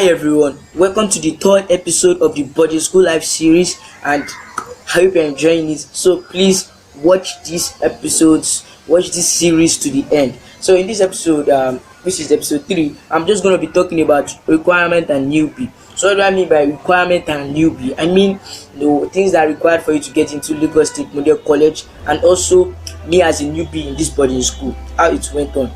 Hi everyone, welcome to the third episode of the Boarding School Life series, and I hope you're enjoying it. So please watch these episodes, watch this series to the end. So in this episode, which is episode 3, I'm just going to be talking about requirement and newbie. So what do I mean by requirement and newbie? I mean things that are required for you to get into Lagos State Model College, and also me as a newbie in this boarding school, how it went on.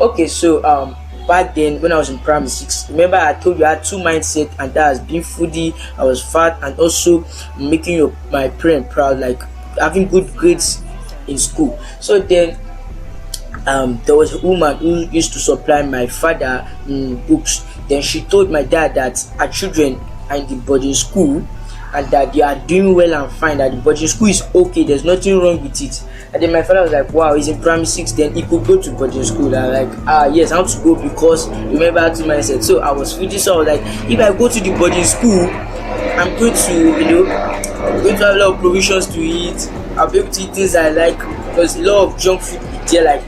Okay, so back then when I was in primary 6, remember I told you I had two mindset, and that has being foodie, I was fat, and also making my parents proud, like having good grades in school. So then there was a woman who used to supply my father books. Then she told my dad that her children are in the boarding school and that they are doing well and fine, that the boarding school is okay, there's nothing wrong with it. And then my father was like, wow, he's in primary 6, then he could go to boarding school. And I'm like, yes, I want to go because remember how to mindset. So I was feeding, so I was like, if I go to the boarding school, I'm going to, I'm going to have a lot of provisions to eat. I'll be able to eat things I like, because a lot of junk food there, like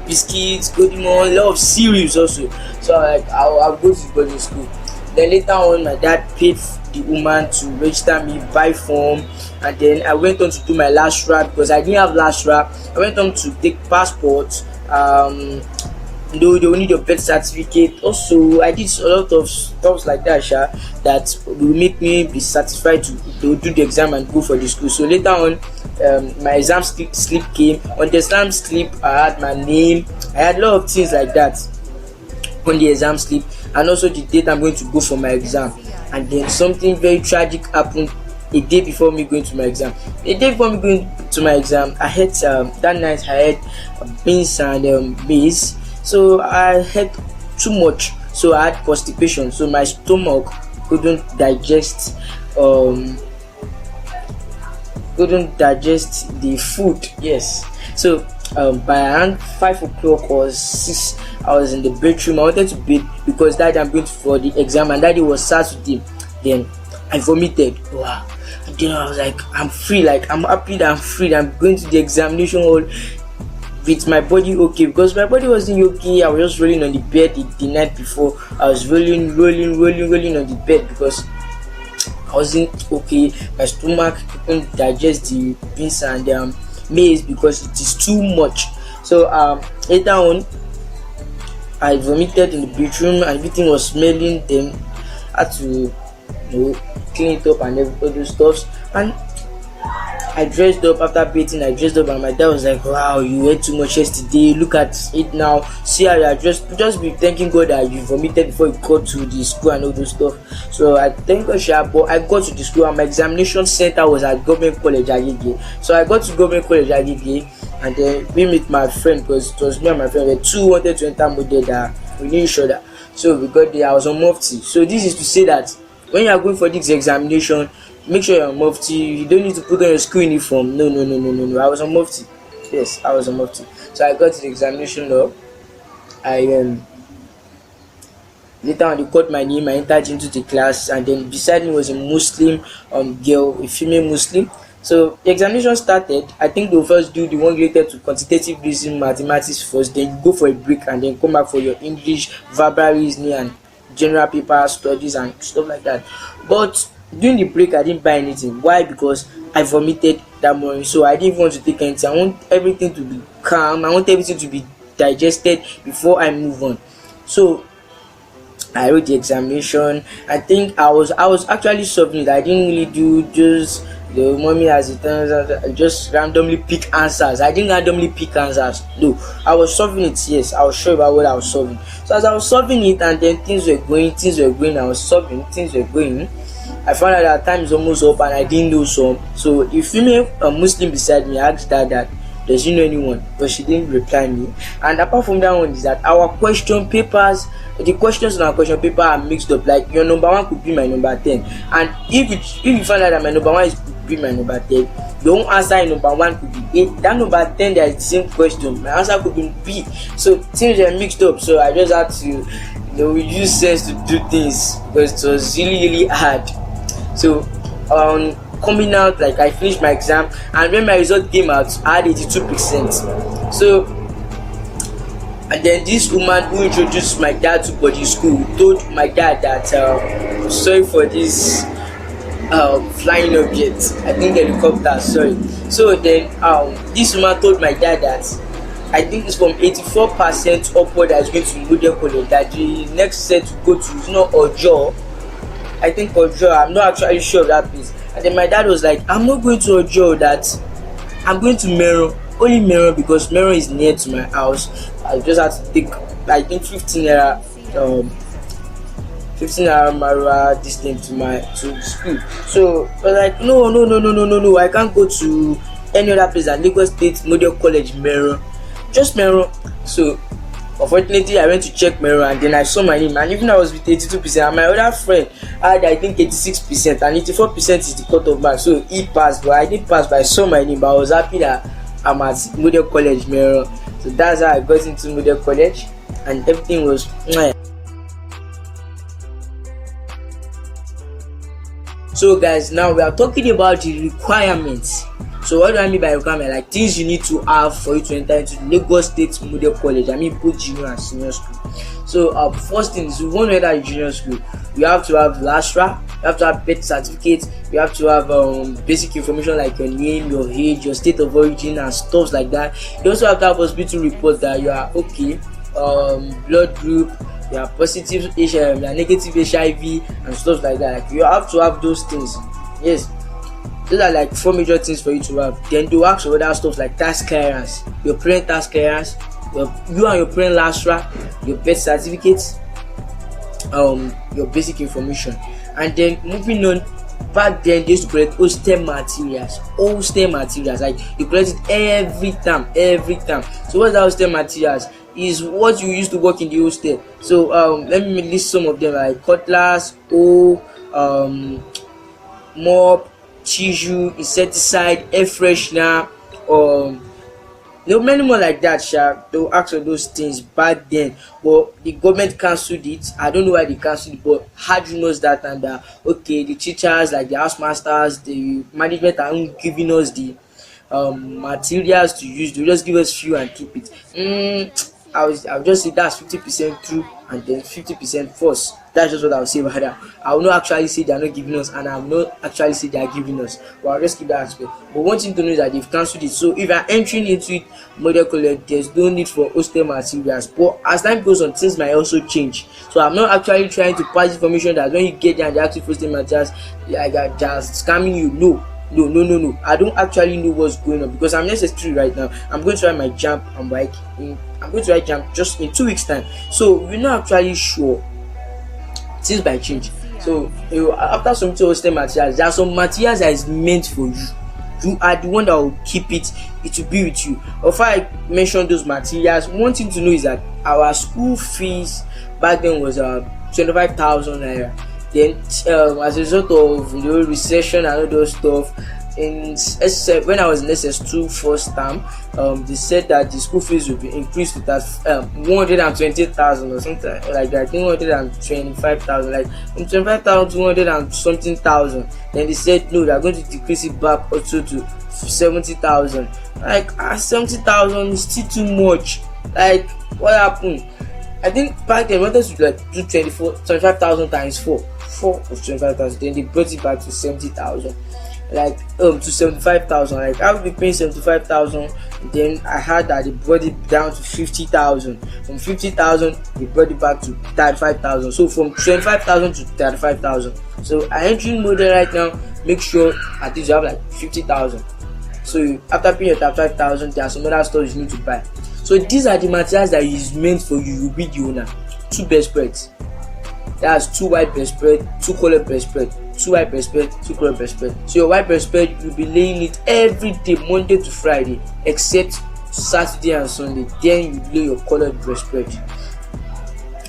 biscuits, golden morn, a lot of cereals also. So I'll go to the boarding school. Then later on, my dad paid the woman to register me, buy form, and then I went on to do my last rap because I didn't have last rap. I went on to take passport. They will need your birth certificate. Also, I did a lot of stuff like that, that will make me be certified to do the exam and go for the school. So later on, my exam slip came. On the exam slip, I had my name. I had a lot of things like that on the exam slip, and also the date I'm going to go for my exam. And then something very tragic happened a day before me going to my exam. A day before me going to my exam, I had that night I had beans and maize. So I had too much, so I had constipation. So my stomach couldn't digest the food. Yes. So by around 5 o'clock or 6, I was in the bedroom. I wanted to bathe because that I'm going for the exam, and that day was Saturday. Then I vomited. Wow. And then I was like, I'm free, like I'm happy that I'm free. I'm going to the examination hall with my body okay, because my body wasn't okay. I was just rolling on the bed the night before. I was rolling on the bed because I wasn't okay. My stomach couldn't digest the beans and maize because it is too much. So later on, I vomited in the bedroom and everything was smelling. Then I had to clean it up and all those stuffs. And I dressed up after bathing. I dressed up, and my dad was like, wow, you ate too much yesterday, look at it now, see how you are just be thanking God that you vomited before you got to the school and all those stuff. So I thank God, but I got to the school and my examination center was at Government College Agege. So I got to Government College Agege, and then we met my friend, because it was me and my friend. We two wanted to enter model that we knew each other. So we got there. I was on mufti. So this is to say that when you are going for this examination, make sure you're on mufti. You don't need to put on your school uniform. No. I was on mufti. Yes, I was on mufti. So I got to the examination hall. Later on, they called my name. I entered into the class, and then beside me was a Muslim girl, a female Muslim. So the examination started. I think they'll first do the one related to quantitative reasoning, mathematics first. Then you go for a break, and then come back for your English, verbal reasoning, and general paper studies and stuff like that. But during the break, I didn't buy anything. Why? Because I vomited that morning, so I didn't want to take anything. I want everything to be calm. I want everything to be digested before I move on. So I wrote the examination. I think I was actually solving it. I didn't really do just the mommy as it turns out. I just randomly pick answers. I didn't randomly pick answers. No, I was solving it. Yes, I was sure about what I was solving. So as I was solving it, and then things were going. I was solving, things were going. I found out that time is almost up, and I didn't know some. So the female Muslim beside me asked her that, does she know anyone? But she didn't reply me. And apart from that one is that our question papers, the questions on our question paper are mixed up. Like your number 1 could be my number 10, and if you find out that my number 1 could be my number 10, your own answer in number 1 could be A. That number 10, there is the same question. My answer could be B. So things are mixed up. So I just had to use sense to do things, because it was really hard. So coming out, like I finished my exam, and when my result came out, I had 82%. So And then this woman who introduced my dad to body school told my dad that sorry for this flying object, I think helicopter, sorry. So then this woman told my dad that I think it's from 84% upward that is going to model college, that the next set to go to is not Ojo, I think Ojo, I'm not actually sure of that place. And then my dad was like, I'm not going to Ojo, that I'm going to Meiran, only Meiran, because Meiran is near to my house. I just had to take, I think, 15 naira Marua distance to school. So I was like, no, I can't go to any other place than Lagos State Model College Meiran, just Meiran. So unfortunately I went to check Meiran, and then I saw my name, and even I was with 82%, and my other friend had, I think, 86%, and 84% is the cutoff mark. So he passed, but I didn't pass, but I saw my name. But I was happy that I'm at Model College Meiran. So that's how I got into Model College, and everything was So guys, now we are talking about the requirements. So what do I mean by requirement? Like things you need to have for you to enter into Lagos State Model College. I mean both junior and senior school. So first thing is, you want to enter junior school, you have to have LASRA, you have to have birth certificate, you have to have basic information like your name, your age, your state of origin, and stuff like that. You also have to have hospital report that you are okay, blood group, you are positive HIV, you are negative HIV, and stuff like that. Like you have to have those things. Yes, those are like 4 major things for you to have. Then they ask for other stuff like tax clearance, your parent tax clearance, you and your parent LASRA, your birth certificate, your basic information. And then moving on, back then they used to collect hostel materials, like you collect it every time. So what's that hostel materials? Is what you used to work in the hostel. So let me list some of them, like cutlass, mop, tissue, insecticide, air freshener, many more like that. They'll ask for those things back then, but the government cancelled it. I don't know why they cancelled it, but had you knows that time that okay, the teachers, like the house masters, the management are giving us the materials to use. They just give us few and keep it. I'll just say that's 50% true and then 50% false. That's just what I'll say about that. I will not actually say they are not giving us, and I will not actually say they are giving us. But I'll just keep that aspect. But one thing to know is that they've cancelled it. So if you are entering into it, Model College, there's no need for hostel materials. But as time goes on, things might also change. So I'm not actually trying to pass information that when you get there and they ask you for hostel materials, like they're just scamming you. No. I don't actually know what's going on, because I'm necessary right now. I'm going to write my jump and bike. I'm going to write jump just in 2 weeks time. So we're not actually sure. Things might change. So after some hostel materials, there are some materials that is meant for you. You are the one that will keep it. It will be with you. Before I mention those materials, one thing to know is that our school fees back then was 25,000 naira. Then as a result of recession and all those stuff, when I was in SS2 first term, they said that the school fees would be increased to that 120,000 or something like that. I think 125,000, like from 25,000 to 100 and something thousand. Then they said no, they are going to decrease it back also to 70,000. Like 70,000 is still too much. Like what happened? I think back then wanted to like do 25,000 times 4 of 25,000. Then they brought it back to 70,000. Like to 75,000. Like I would be paying 75,000. Then I heard that they brought it down to 50,000. From 50,000 they brought it back to 35,000. So from 25,000 to 35,000. So I entering model right now. Make sure at least you have like 50,000. So after paying your 35,000, there are some other stores you need to buy. So these are the materials that is meant for you. You be the owner. 2 best spreads. That's 2 white best spread, 2 color best spread, 2 white best spread, 2 color best spread. So your white best spread, you'll be laying it every day, Monday to Friday, except Saturday and Sunday. Then you lay your colored best spread.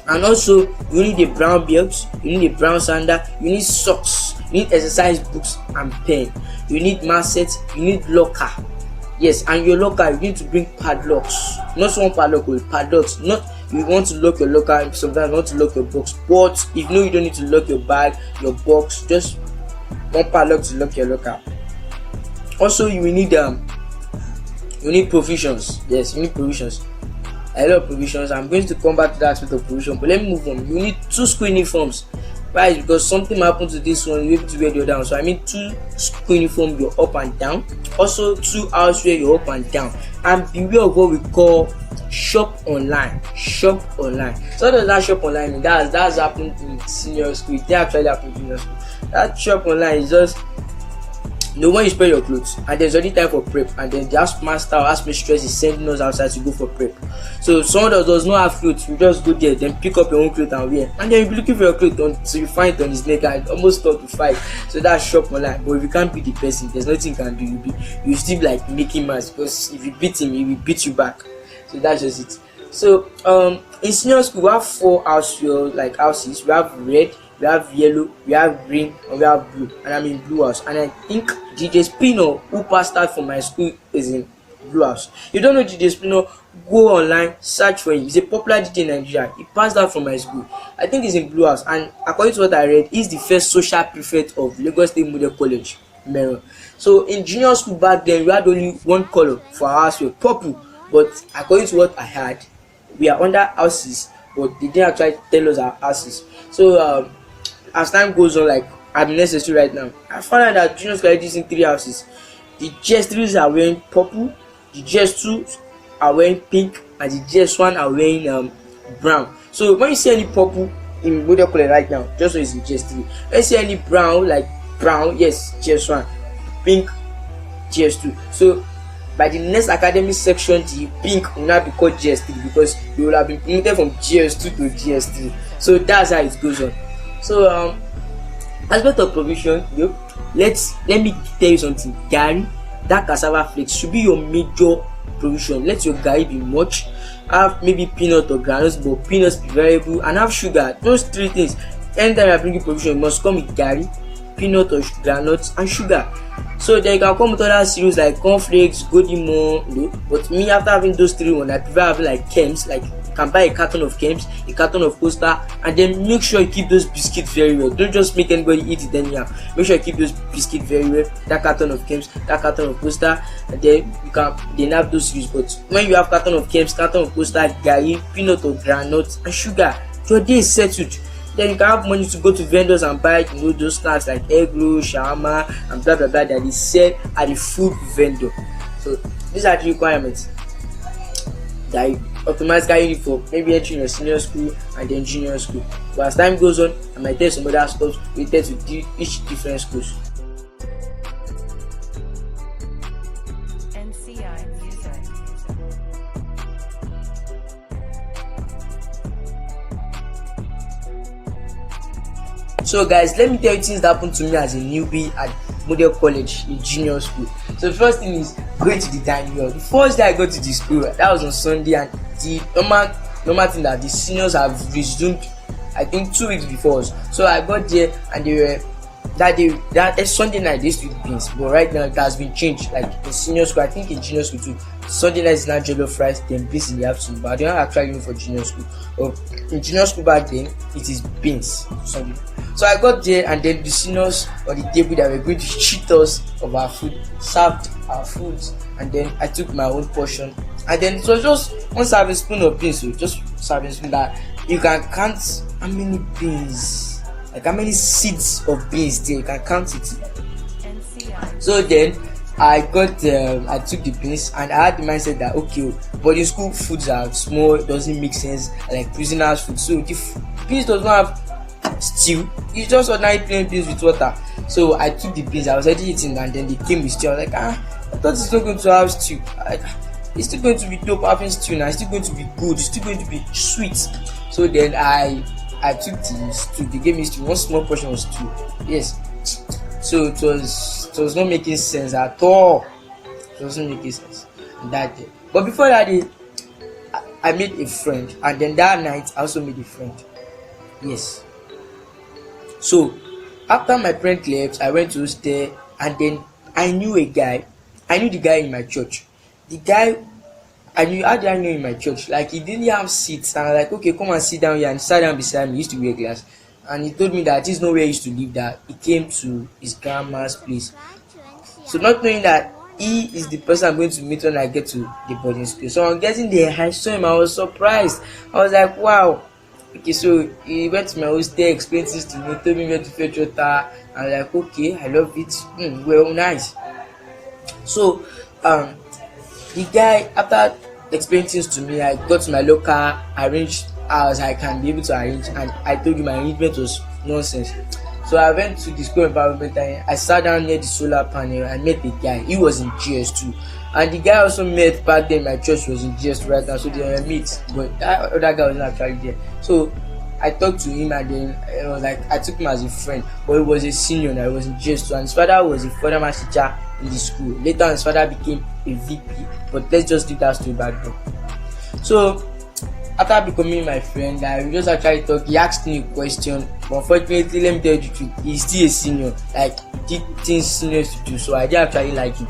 And also, you need a brown belt, you need a brown sander, you need socks, you need exercise books and pen, you need massets, you need locker. Yes, and your locker, you need to bring padlocks. Not one padlock with padlocks. Not you want to lock your locker, sometimes you want to lock your box. But if you don't need to lock your bag, your box, just one padlock to lock your locker. Also, you need provisions. Yes, you need provisions. a lot of provisions. I'm going to come back to that aspect of provision, but let me move on. You need two school uniforms. Why? Because something happened to this one, you're able to wear the other one. So I mean two school uniform, you're up and down. Also two houseware, you're up and down. And beware of what we call shop online. Shop online. So what does that shop online mean? That's happened in senior school. They actually happened in junior school. That shop online is just when you spare your clothes and there's already time for prep, and then the house master or house mistress is sending us outside to go for prep. So someone that does not have clothes, you just go there, then pick up your own clothes and wear, and then you'll be looking for your clothes until you find it on his neck and almost start to fight. So that's shop online. But if you can't beat the person, there's nothing you can do. You still be like making mass, because if you beat him, he will beat you back. So that's just it. So in senior school we have four houses. We have red, we have yellow, we have green, and we have blue. And I'm in blue house. And I think DJ Spino, who passed out from my school, is in blue house. You don't know DJ Spino? Go online, search for him. He's a popular DJ in Nigeria. He passed out from my school. I think he's in blue house. And according to what I read, he's the first social prefect of Lagos State Model College, Meiran. So in junior school back then, we had only one color for our house, purple. But according to what I heard, we are under houses, but they didn't actually tell us our houses. So as time goes on, like I'm necessary right now, I found out that junior school are using three houses. The GS3s are wearing purple, the GS2s are wearing pink, and the GS1 are wearing brown. So when you see any purple in model color right now, just know it's in GS3. When you see any brown, like brown, yes, GS1, pink, GS2. So by the next academic section, the pink will now be called GS3, because you will have been promoted from GS2 to GS3. So that's how it goes on. So aspect of provision, let me tell you something. Gary, that cassava flakes should be your major provision. Let your gari be much. Have maybe peanut or granules, but peanuts be variable, and have sugar. Those three things. Anytime I bring you provision, you must come with gari, peanut or granules, and sugar. So then you can come with other cereals like cornflakes, golden morn, but me, after having those three ones, I prefer having like Kems. Like you can buy a carton of Kems, a carton of Coaster, and then make sure you keep those biscuits very well. Don't just make anybody eat it anyhow. Make sure you keep those biscuits very well. That carton of Kems, that carton of Coaster, and then you can then have those cereals. But when you have carton of Kems, carton of Coaster, gari, peanut or granules, and sugar, your day is settled. Then you can have money to go to vendors and buy those snacks like egg roll, shawarma, and blah blah blah that they sell at the food vendor. So these are the requirements that you automatically need for maybe entering your senior school and then junior school. But as time goes on, I might tell some other stuff related to each different schools. So guys, let me tell you things that happened to me as a newbie at Model College in junior school. So the first thing is going to the dining hall. The first day I got to the school, that was on Sunday, and the normal thing that the seniors have resumed, I think 2 weeks before us. So I got there and they were that Sunday night they used to eat beans, but right now it has been changed. Like in senior school, I think in junior school too, Sunday night is now jollof rice, then beans in the afternoon. But I don't actually know for junior school. But in junior school back then, it is beans Sunday. So I got there, and then the seniors on the table that were going to cheat us of our food served our foods, and then I took my own portion, and then it was just one serving spoon of beans. So just serving spoon that you can count how many beans, like how many seeds of beans there, you can count it. So then I took the beans, and I had the mindset that okay, boarding school foods are small, it doesn't make sense, like prisoners food. So the beans does not have stew, it's just ordinary plain beans with water. So I took the beans, I was already eating, and then they came with stew. I was like, I thought it's not going to have stew. It's still going to be dope having stew now, it's still going to be good, it's still going to be sweet. So then I took the stew, they gave me stew, one small portion of stew. Yes. So it was not making sense at all. It wasn't making sense that day. But before that day, I made a friend, and then that night I also made a friend. Yes. So after my friend left, I went to stay, and then I knew a guy. I knew the guy in my church. The guy I knew, how did I know in my church? Like he didn't have seats, and I was like, okay, come and sit down here, and sat down beside me. He used to wear glass. And he told me that this is not where he used to live, that he came to his grandma's place. So not knowing that he is the person I'm going to meet when I get to the boarding school. So on getting there, I saw him. I was surprised. I was like, wow. Okay, so he went to my hostel, explained things to me, told me where to fetch water. I'm like, okay, I love it. Well, nice. So the guy, after explaining things to me, I got to my locker, arranged as I can be able to arrange, and I told you my arrangement was nonsense. So I went to the school environment and I sat down near the solar panel. I met the guy. He was in GS2. And the guy also met back then. My church was in GS2 right now, so they were mates. But that other guy was not actually there. So I talked to him, and then it was like I took him as a friend. But he was a senior and I was in GS2. And his father was a further math teacher in the school. Later on, his father became a VP. But let's just leave that story back then. So after becoming my friend, I just actually talk. He asked me a question. But unfortunately, let me tell you the truth, he's still a senior. Like, he did things seniors to do, so I didn't actually like him.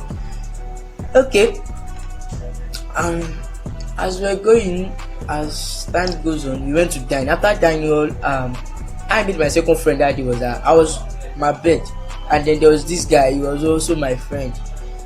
Okay. As we're going, as time goes on, we went to dine. After dining, I met my second friend that day. I was my bed, and then there was this guy. He was also my friend.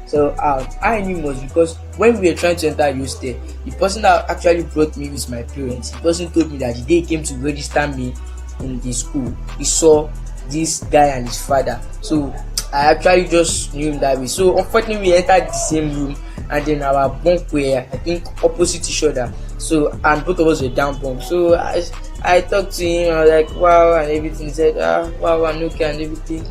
So I knew him was because when we were trying to enter the hostel, the person that actually brought me with my parents, the person told me that the day he came to register me in the school, he saw this guy and his father. So I actually just knew him that way. So unfortunately, we entered the same room, and then our bunk were, I think, opposite each other. So and both of us were down bunk. So I talked to him. I was like, wow, and everything. He said, wow, I'm okay and everything.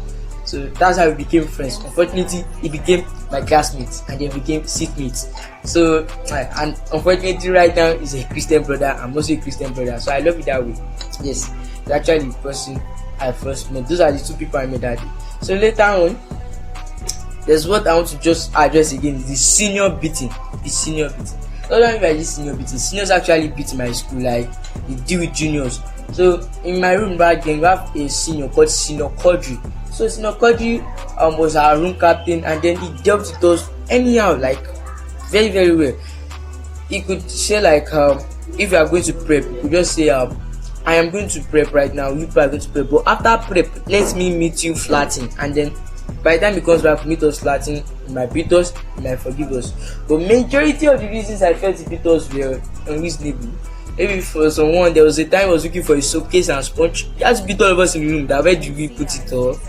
So that's how we became friends. Unfortunately, he became my classmate, and then became seatmates. So and unfortunately, right now he's a Christian brother. I'm also a Christian brother. So I love it that way. Yes, it's actually the person I first met. Those are the two people I met that day. So later on, there's what I want to just address again: the senior beating. The senior beating. What do I mean by this senior beating? Seniors actually beat my school, like they deal with juniors. So in my room back then, we have a senior called Senior Quadri. So Senior Quadri was our room captain, and then he dealt with us anyhow, like very very well. He could say like if you are going to prep, he could just say I am going to prep right now, you are going to prep, but after prep, let me meet you flatting, and then by the time he comes back, meet us flatting, he might beat us, he might forgive us. But majority of the reasons I felt he beat us were unreasonable. Maybe for someone, there was a time I was looking for a soapcase and sponge. He has beat all of us in the room. That where did we put it all?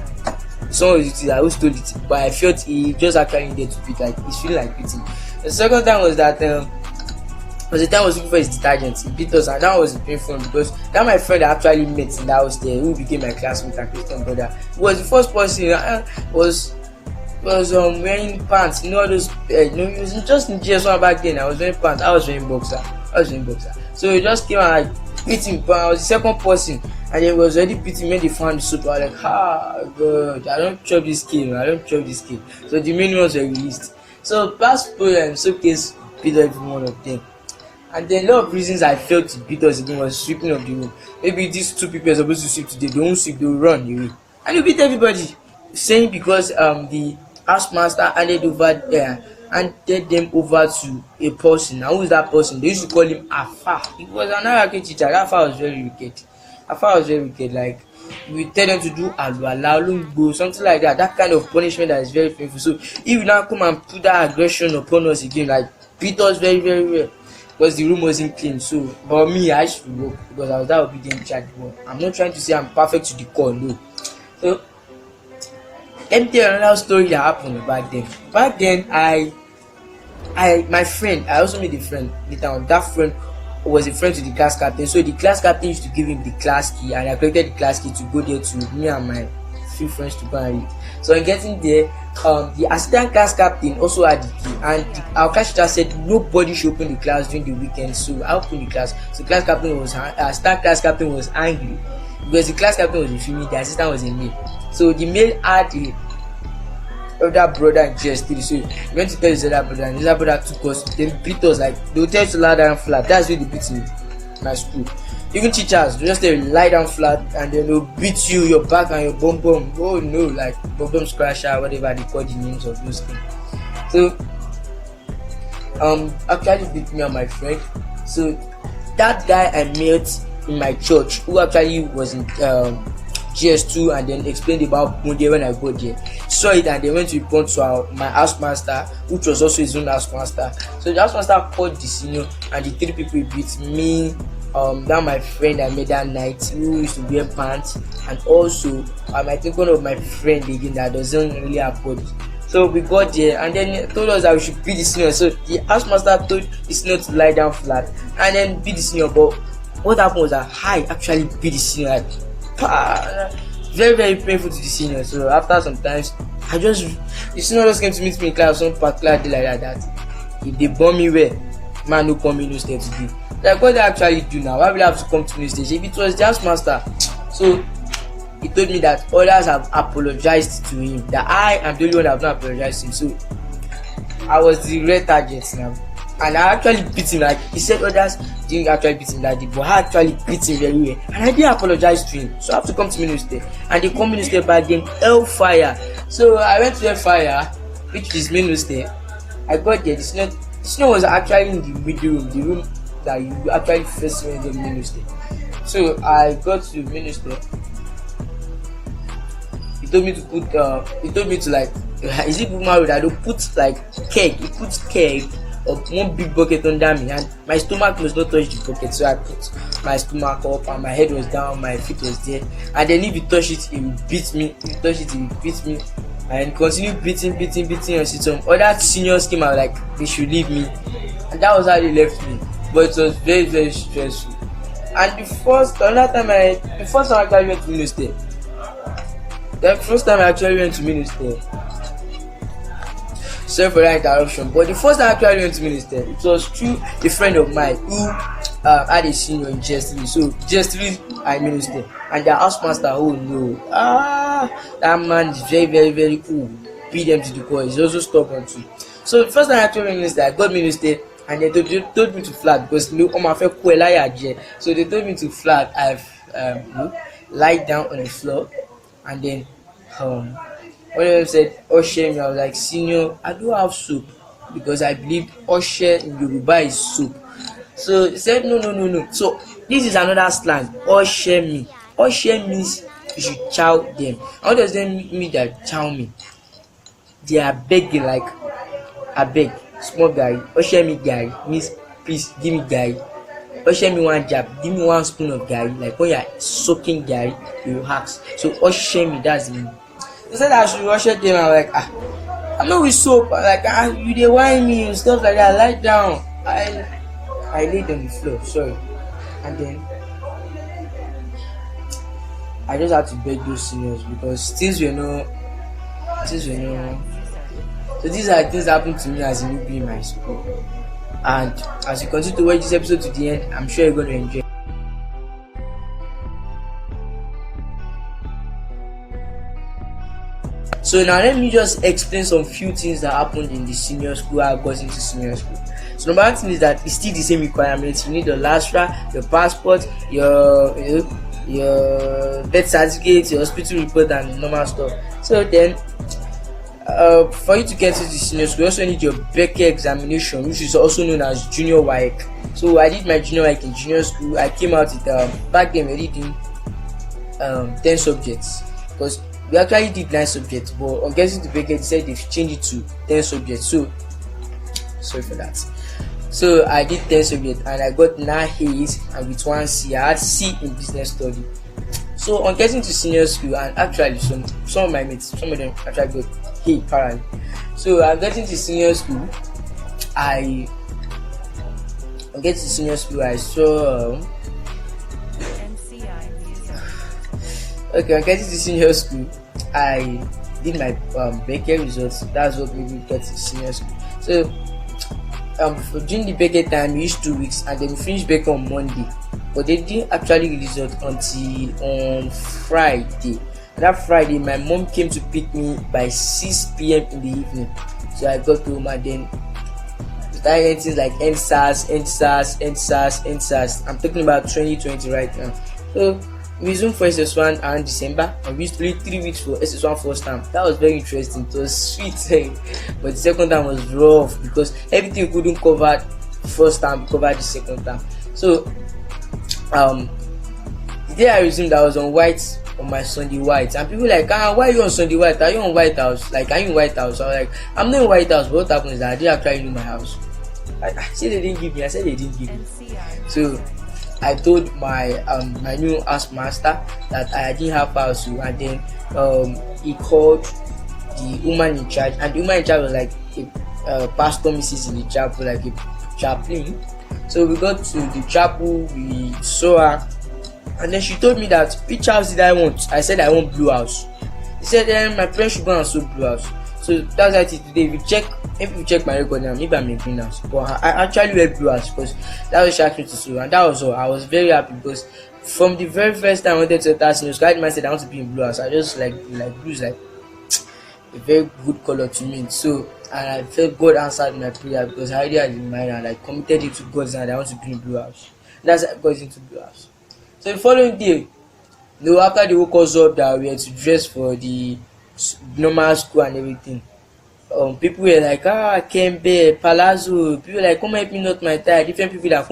Someone was it, I always told it, but I felt he just actually needed to beat, like he's feeling like beating. The second time was that was the time I was looking for his detergent. He beat us, and that was painful because that my friend I actually met in that house there, who became my classmate and Christian brother, was the first person was wearing pants. You know those he was just in GS1 back then. I was wearing pants. I was wearing boxer. So he just came and like beat him. But I was the second person, and he was already beating when they found the soap. I was like, God, I don't chop this game. So the main ones were released. So past showcase beat every one of them. And then a lot of reasons I felt to beat us again was sweeping of the room. Maybe these two people are supposed to sweep today, they won't sweep, they'll run away. And you beat everybody. Saying because the housemaster handed them over to a person. Now who is that person? They used to call him Afa. He was an Arabic teacher. Afa was very wicked. Like we tell them to do alwala, something like that. That kind of punishment that is very painful. So if you now come and put that aggression upon us again, like beat us very, very well. Because the room wasn't clean. So but me, I should work because I was that obedient child. I'm not trying to say I'm perfect to the core, no. So let me tell you another story that happened back then. Back then, my friend, I also made a friend later on. That friend was a friend to the class captain. So the class captain used to give him the class key, and I collected the class key to go there to me and my few friends to go and read. So in getting there, the assistant class captain also had the key, and our class teacher said nobody should open the class during the weekend. So I opened the class. So assistant class captain was angry because the class captain was a female, the assistant was a male. So the male had a older brother in GS3. So he went to tell his older brother, and his older brother took us. They beat us, like they would tell you to lie down flat. That's where they beat in my school. Even teachers, they just tell you lie down flat, and then they'll beat you, your back and your bum. Oh no, like bum scratcher, whatever they call the names of those things. So actually beat me and my friend. So that guy I met in my church, who actually was in GS2 and then explained about Bunde when I got there. Saw it and they went to report to my housemaster, which was also his own housemaster. So the housemaster called the senior and the three people he beat me, that my friend I met that night who used to wear pants, and also I think one of my friend again that doesn't really have body. So we got there and then he told us that we should beat the senior. So the housemaster told the senior to lie down flat and then beat the senior. But what happened was that I actually beat the senior, like very very painful to the senior. So after some times, the senior just came to meet me in class some particular day like that. If they bomb me well, man no come in no stay today. Like what they actually do now? Why will I have to come to me stage? If it was the housemaster, so he told me that others have apologized to him, that I am the only one that have not apologized to him. So I was the red target now, and I actually beat him. Like he said others didn't actually beat him that day, but I actually beat him very well, and I didn't apologize to him. So I have to come to Minister, and they come Minister back then Hellfire. So I went to Hellfire, which is Minister. I got there. The snow was actually in the middle room, the room that you actually first went to Minister. So I got to Minister. He told me to like, is it Boomer Road? I don't put like keg. He put keg of one big bucket under me, and my stomach must not touch the bucket. So I put my stomach up, and my head was down, my feet was there. And then if he touch it, he will beat me. If he touch it, he will beat me. And continue beating until some other seniors came out like they should leave me, and that was how they left me. But it was very very stressful. And the first time I actually went to Minister. The first time I actually went to Minister. Sorry for that interruption. But the first time I actually went to Minister, it was through a friend of mine who had a senior in GS3. So GS3 I Minister, and the housemaster, oh no, that man is very very very cool. Beat them to the core. He's also stubborn too. So the first time I actually went to Minister, I got Minister, and they told me to flat because no, on my face so they told me to flat. I've lie down on the floor, and then one of them said Oshe me. I was like, senior, I do have soup, because I believe Oshe in Yoruba is soup. So he said no. So this is another slang, Oshe me. Oshe means you should chow them. How does that mean that chow me? They are begging like, I beg, small guy. Oshe me guy means please give me guy. Oshe me one jab, give me one spoon of guy. Like when you're soaking guy, you ask. So Oshe me, that's the meaning. They said I should rush them. I'm like, I'm not with soap. Like you they whine me and stuff like that. Lie down. I laid on the floor, sorry. And then I just had to beg those seniors because things were no. So these are things that happened to me as a newbie in my school. And as you continue to watch this episode to the end, I'm sure you're going to enjoy. So now let me just explain some few things that happened in the senior school. I got into senior school. So number one thing is that it's still the same requirements. You need your LASTRA, your passport, your birth certificate, your hospital report, and normal stuff. So then, for you to get into the senior school, you also need your Becker examination, which is also known as junior WAEC. So I did my junior WAEC in junior school. I came out with back then we did 10 subjects because we actually did 9 subjects, but on getting to Becker, they said they've changed it to 10 subjects. So sorry for that. So I did 10 subjects and I got 9 A's and with 1 C. I had C in business study. So on getting to senior school, and actually some of my mates, some of them actually got A apparently. So I'm getting to senior school. I saw okay, on getting to senior school, I did my Becker results. That's what made me get to senior school. So during the Becker time, we used 2 weeks, and then we finished Becker on Monday. But they didn't actually release it until on Friday. And that Friday, my mom came to pick me by 6 p.m. in the evening. So I got home and then started things like NSAS. I'm talking about 2020 right now. So we resumed for SS1 around December, and we used to 3 weeks for SS1 first time. That was very interesting. It was sweet, but the second time was rough because everything we couldn't cover first time, we covered the second time. So the day I resumed, I was on white on my Sunday white, and people like, why are you on Sunday white? Are you on White House? Like, are you in White House? I was like, I'm not in White House. But what happened is that I didn't actually know my house. I said they didn't give me. I said they didn't give me. So I told my new house master that I didn't have house, and then he called the woman in charge, and the woman in charge was like a pastor missus in the chapel, like a chaplain. So we got to the chapel, we saw her, and then she told me that, which house did I want? I said I want blue house. He said my parents should go and sew blue house. So that's why today if you check my record now, maybe I'm in green house, but I actually wear blue house because that was she asked me to sew, and that was all. I was very happy because from the very first time I wanted to enter senior school, I said I want to be in blue house. I just like blue is like a very good color to me. So, and I felt God answered my prayer because I already had in mind and I committed it to God's hand. I want to be in blue house. That's how I got into blue house. So the following day, after they woke us up that we had to dress for the normal school and everything, people were like, Kembe, Palazzo. People were like, come help me knot my tie. Different people that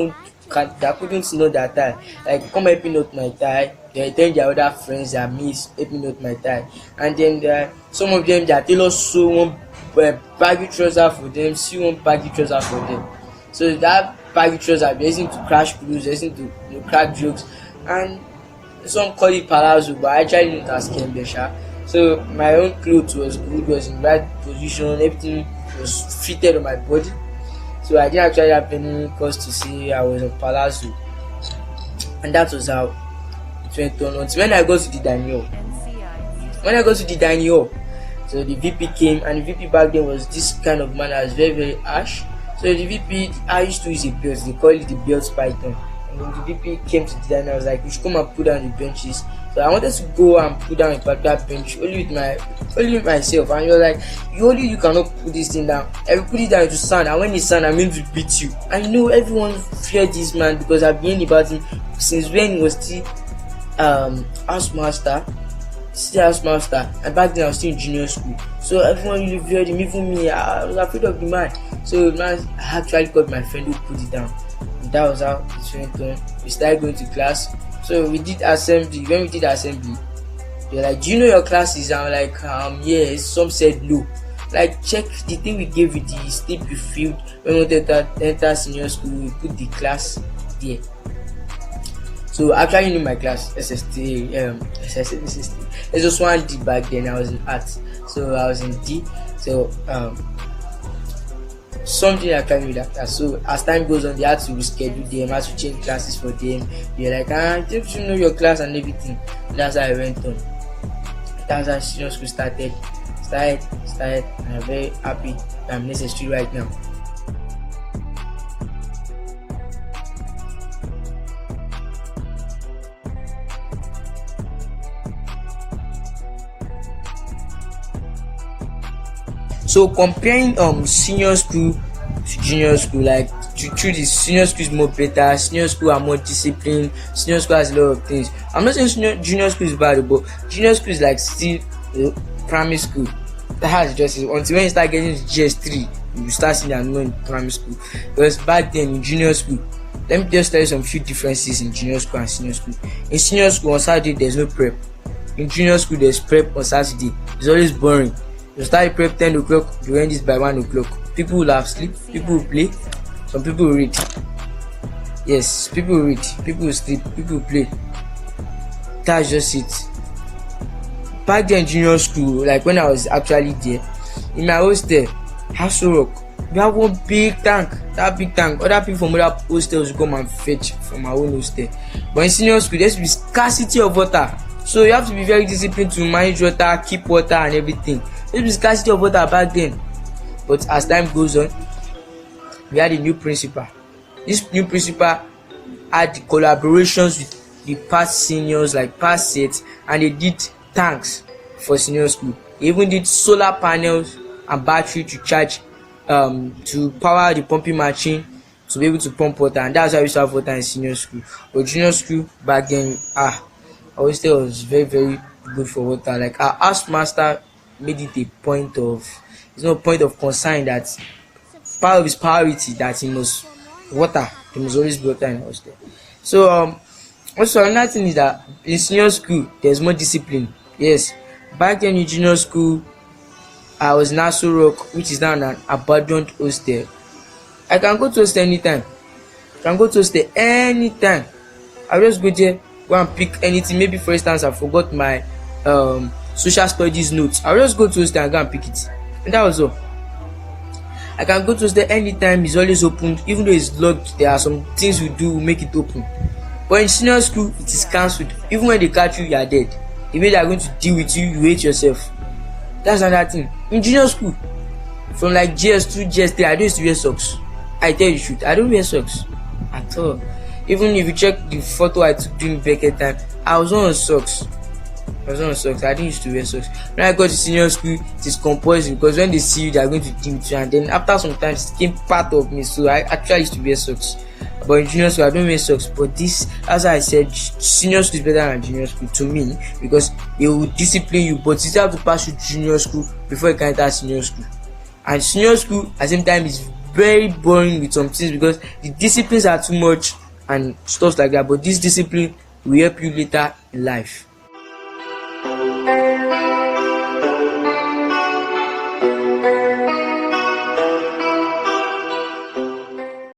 couldn't know that tie, like, come help me knot my tie. They tell their other friends that miss help me knot my tie, and then some of them their tailor sew one baggy trouser for them, see one baggy trouser for them. So that baggy trouser they using to crash blues, they using to crack jokes, and some call it palazzo, but I actually didn't ask Kembe. So my own clothes was good, was in right position, everything was fitted on my body. So I didn't actually have any cause to say I was a palazzo, and that was how it went on until when I got to the dining hall. When I got to the dining hall, so the VP came, and the VP back then was this kind of man that was very, very harsh. So the VP, I used to use a belt, they call it the belt python. And when the VP came to the dining, I was like, you should come and put down the benches. So I wanted to go and put down a particular bench only with myself, and you're like, you cannot put this thing down. I will put it down into sand, and when it's sand, I'm going to beat you. I know everyone feared this man because I've been about him since when he was still housemaster, and back then I was still in junior school. So everyone really feared him, even me. I was afraid of the man. So man, I actually called my friend who put it down. And that was how it went on. We started going to class. So we did assembly. When we did assembly, they're like, do you know your classes? I'm like, yes. Some said no. Like, check the thing we gave you, the slip you filled when we enter senior school. We put the class there. So I actually knew my class, SST, There's just one D back then. I was in arts, so I was in D. So something I can do that. So as time goes on, they had to reschedule them, had to change classes for them. They're like, don't you know your class and everything? And that's how I went on. That's how senior school started, and I'm very happy that I'm necessary right now. So comparing senior school to junior school, like through the senior school is more better, senior school are more disciplined, senior school has a lot of things. I'm not saying junior school is bad, but junior school is like still primary school. That has just until when you start getting to GS3, you start seeing that in primary school. Because back then in junior school, let me just tell you some few differences in junior school and senior school. In senior school on Saturday there's no prep. In junior school there's prep on Saturday. It's always boring. You start prep 10 o'clock, you end this by 1 o'clock. People will have sleep, people will play, some people will read. Yes, people will read, people will sleep, people will play. That's just it. Back then in junior school, like when I was actually there, in my hostel, Hasso Rock, we have one big tank. That big tank, other people from other hostels will come and fetch from our own hostel. But in senior school, there's be scarcity of water. So you have to be very disciplined to manage water, keep water and everything. There was scarcity of water back then. But as time goes on, we had a new principal. This new principal had the collaborations with the past seniors, like past sets, and they did tanks for senior school. They even did solar panels and battery to charge, to power the pumping machine to be able to pump water, and that's how we used to have water in senior school. But junior school back then, I always say it was very, very good for water. Like our house master made it a point of, it's not a point of concern that part of his priority that he must water, he must always be water in the hostel. So Also, another thing is that in senior school there's more discipline. Yes, back then in junior school I was in Aso Rock, which is now an abandoned hostel. I can go to hostel anytime. I can go to hostel anytime. I just go there, go and pick anything. Maybe for instance I forgot my social studies notes. I'll just go to hostel and go and pick it. And that was all. I can go to hostel anytime, it's always open. Even though it's locked, there are some things we do make it open. But in senior school, it is cancelled. Even when they catch you, you are dead. The way they are going to deal with you, you hate yourself. That's another thing. In junior school, from like GS2, GS3, I don't used to wear socks. I tell you the truth, I don't wear socks at all. Even if you check the photo I took during vacant time, I was on socks. I didn't used to wear socks. When I got to senior school, it is compulsory because when they see you, they are going to deal with you. And then after some time, it became part of me. So I actually used to wear socks. But in junior school, I don't wear socks. But this, as I said, senior school is better than junior school to me because it will discipline you. But you still have to pass through junior school before you can enter senior school. And senior school, at the same time, is very boring with some things because the disciplines are too much and stuff like that. But this discipline will help you later in life.